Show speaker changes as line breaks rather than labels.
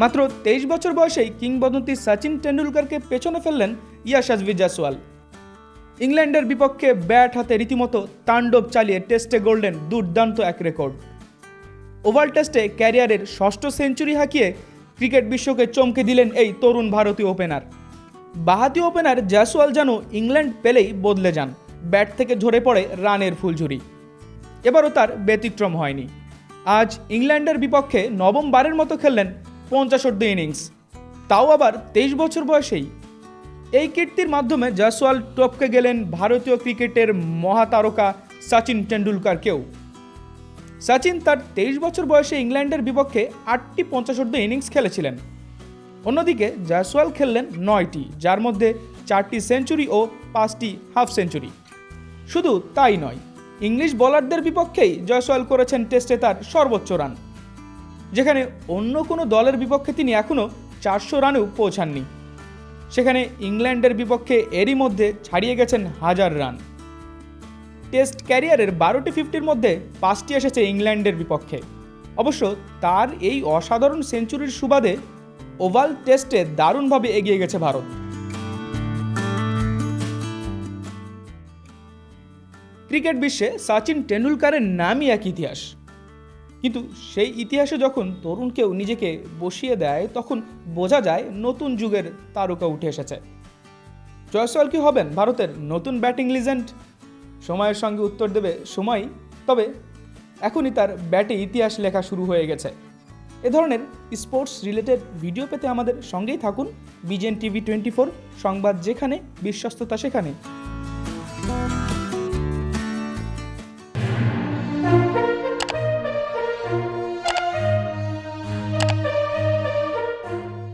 মাত্র 23 বছর বয়সেই কিংবদন্তি সচিন টেন্ডুলকারকে পেছনে ফেললেন ইয়াশাসভি জয়সওয়াল। ইংল্যান্ডের বিপক্ষে ব্যাট হাতে রীতিমতো তাণ্ডব চালিয়ে টেস্টে গড়লেন দুর্দান্ত এক রেকর্ড। ওভাল টেস্টে ক্যারিয়ারের ষষ্ঠ সেঞ্চুরি হাঁকিয়ে ক্রিকেট বিশ্বকে চমকে দিলেন এই তরুণ ভারতীয় ওপেনার। বাঁহাতি ওপেনার জয়সওয়াল যেন ইংল্যান্ড পেলেই বদলে যান, ব্যাট থেকে ঝরে পড়ে রানের ফুলঝুরি। এবারও তার ব্যতিক্রম হয়নি। আজ ইংল্যান্ডের বিপক্ষে নবমবারের মতো খেললেন 50 ইনিংস, তাও আবার 23 বছর বয়সেই। এই কীর্তির মাধ্যমে জয়সওয়াল টপকে গেলেন ভারতীয় ক্রিকেটের মহাতারকা সচিন টেন্ডুলকারকেও। সচিন তার 23 বছর বয়সে ইংল্যান্ডের বিপক্ষে 8টি 50 ইনিংস খেলেছিলেন। অন্যদিকে জয়সওয়াল খেললেন 9টি, যার মধ্যে 4টি সেঞ্চুরি ও 5টি হাফ সেঞ্চুরি। শুধু তাই নয়, ইংলিশ বোলারদের বিপক্ষেই জয়সওয়াল করেছেন টেস্টে তার সর্বোচ্চ রান, যেখানে অন্য কোনো দলের বিপক্ষে তিনি এখনও 400 রানেও পৌঁছাননি। সেখানে ইংল্যান্ডের বিপক্ষে এরই মধ্যে ছাড়িয়ে গেছেন 1000 রান। টেস্ট ক্যারিয়ারের 12টি 50-র মধ্যে 5টি এসেছে ইংল্যান্ডের বিপক্ষে। অবশ্য তার এই অসাধারণ সেঞ্চুরির সুবাদে ওভাল টেস্টে দারুণভাবে এগিয়ে গেছে ভারত। ক্রিকেট বিশ্বে সচিন টেন্ডুলকারের নামই এক ইতিহাস, কিন্তু সেই ইতিহাসে যখন তরুণ কেউ নিজেকে বসিয়ে দেয় তখন বোঝা যায় নতুন যুগের তারকা উঠে এসেছে। জয়সওয়াল কি হবেন ভারতের নতুন ব্যাটিং লিজেন্ড? সময়ের সঙ্গে উত্তর দেবে সময়, তবে এখনই তার ব্যাটে ইতিহাস লেখা শুরু হয়ে গেছে। এ ধরনের স্পোর্টস রিলেটেড ভিডিও পেতে আমাদের সঙ্গেই থাকুন। বিজেএন টিভি 24, সংবাদ যেখানে, বিশ্বস্ততা সেখানে।